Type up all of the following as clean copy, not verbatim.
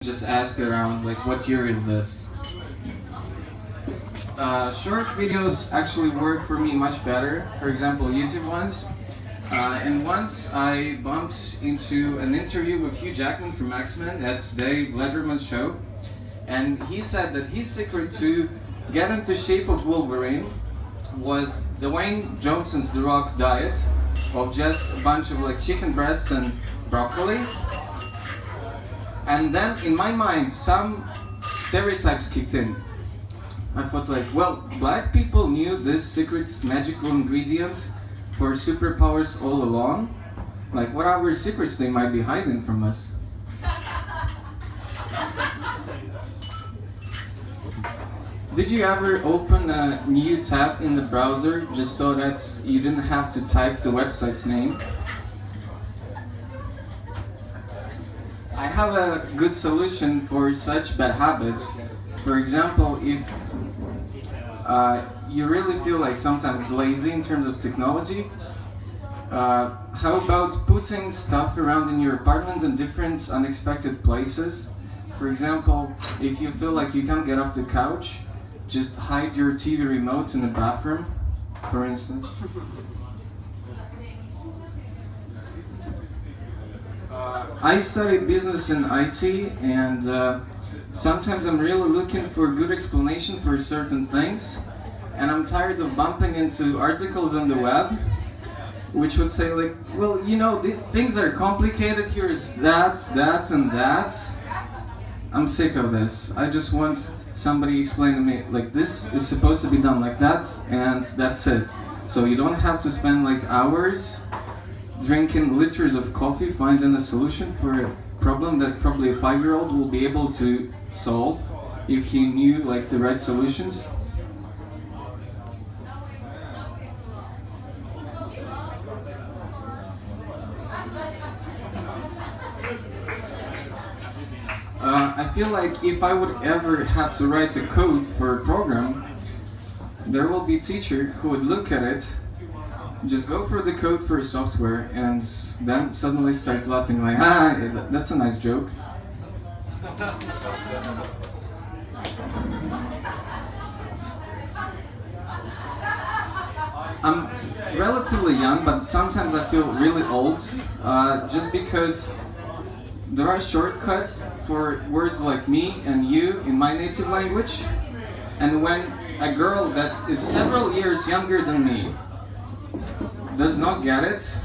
just ask around, like, what year is this? Short videos actually work for me much better. For example, YouTube ones. And once I bumped into an interview with Hugh Jackman from X-Men at Dave Letterman's show, and he said that his secret to get into shape of Wolverine was Dwayne Johnson's The Rock diet of just a bunch of like chicken breasts and broccoli. And then in my mind, some stereotypes kicked in. I thought like, well, black people knew this secret magical ingredient for superpowers all along. Like, what other secrets they might be hiding from us? Did you ever open a new tab in the browser just so that you didn't have to type the website's name? I have a good solution for such bad habits. For example, if you really feel like sometimes lazy in terms of technology, how about putting stuff around in your apartment in different unexpected places? For example, if you feel like you can't get off the couch, just hide your TV remote in the bathroom, for instance. I studied business in IT, and sometimes I'm really looking for a good explanation for certain things, and I'm tired of bumping into articles on the web which would say like, well, you know, things are complicated, here's that, and that. I'm sick of this. I just want somebody explain to me, like, this is supposed to be done like that, and that's it. So you don't have to spend like hours drinking liters of coffee finding a solution for a problem that probably a 5-year-old will be able to solve if he knew like the right solutions. I feel like if I would ever have to write a code for a program, there will be a teacher who would look at it, just go for the code for software, and then suddenly start laughing like, that's a nice joke. I'm relatively young, but sometimes I feel really old, just because there are shortcuts for words like me and you in my native language, and when a girl that is several years younger than me does not get it,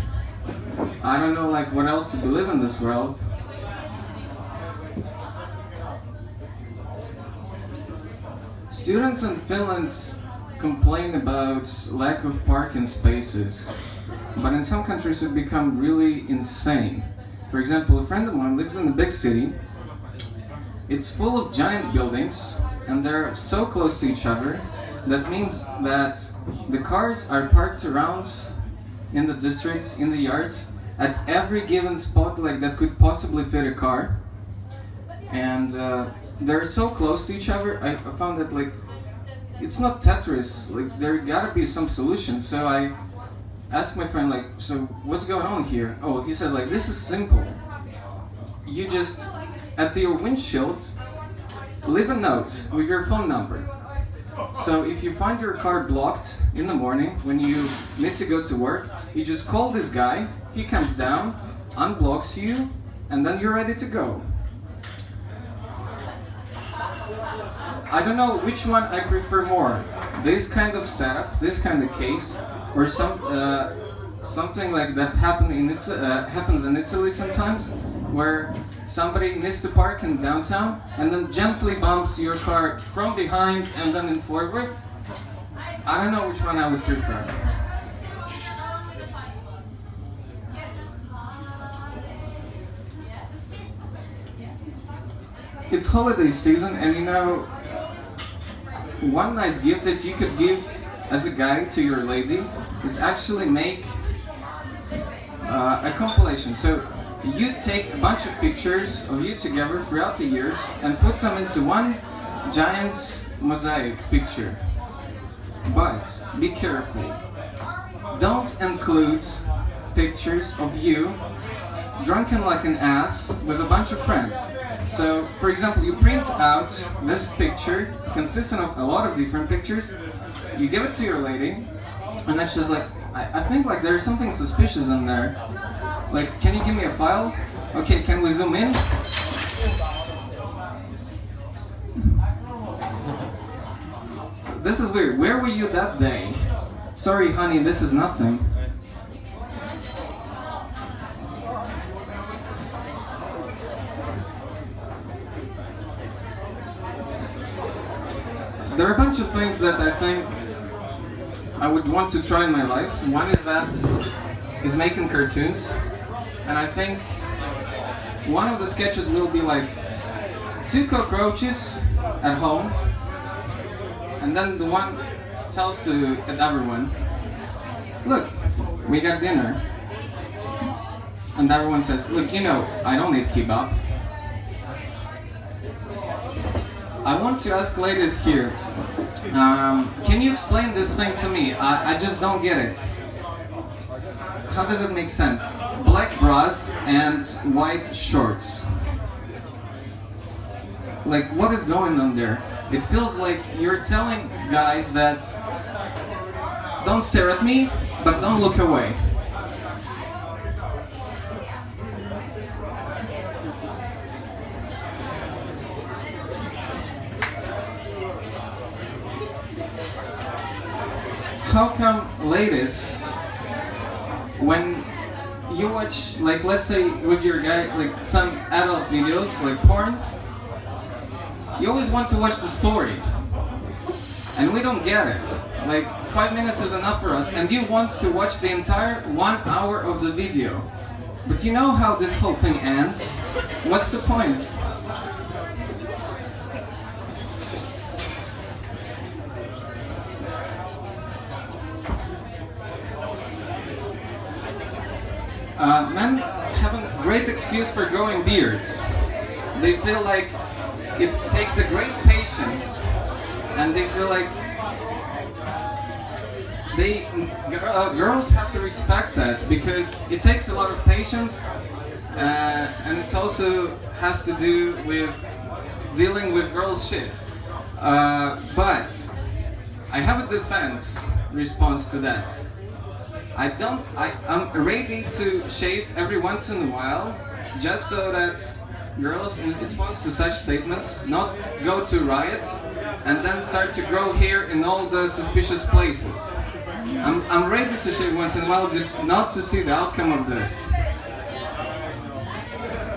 I don't know like what else to believe in this world. Students in Finland complain about lack of parking spaces, but in some countries it become really insane. For example, a friend of mine lives in a big city. It's full of giant buildings, and they're so close to each other. That means that the cars are parked around in the district, in the yard, at every given spot like that could possibly fit a car. And they're so close to each other, I found that like, it's not Tetris, like there gotta be some solution. So I asked my friend like, so what's going on here? Oh, he said like, this is simple. You just, at your windshield, leave a note with your phone number. So if you find your car blocked in the morning when you need to go to work, you just call this guy, he comes down, unblocks you, and then you're ready to go. I don't know which one I prefer more. This kind of setup, this kind of case, or something like that happens in Italy sometimes, where somebody needs to park in downtown and then gently bumps your car from behind and then in forward. I don't know which one I would prefer. It's holiday season, and you know, one nice gift that you could give as a guy to your lady is actually make a compilation. So you take a bunch of pictures of you together throughout the years and put them into one giant mosaic picture. But be careful. Don't include pictures of you drunken like an ass with a bunch of friends. So, for example, you print out this picture consisting of a lot of different pictures. You give it to your lady, and then she's like, I think like there's something suspicious in there. Like, can you give me a file? Okay, can we zoom in? This is weird. Where were you that day? Sorry, honey, this is nothing. There are a bunch of things that I think I would want to try in my life. One is making cartoons, and I think one of the sketches will be like 2 cockroaches at home, and then the one tells to everyone, look, we got dinner. And everyone says, look, you know, I don't eat kebab. I want to ask ladies here, can you explain this thing to me? I just don't get it. How does it make sense? Black bras and white shorts. Like, what is going on there? It feels like you're telling guys that don't stare at me, but don't look away. How come ladies, when you watch, like, let's say with your guy, like some adult videos, like porn, you always want to watch the story, and we don't get it. Like, 5 minutes is enough for us, and you want to watch the entire 1 hour of the video. But you know how this whole thing ends? What's the point? Men have a great excuse for growing beards. They feel like it takes a great patience, and they feel like girls have to respect that, because it takes a lot of patience, and it also has to do with dealing with girls' shit. But I have a defense response to that. I'm ready to shave every once in a while, just so that girls, in response to such statements, not go to riots and then start to grow hair in all the suspicious places. I'm ready to shave once in a while, just not to see the outcome of this.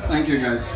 Thank you, guys.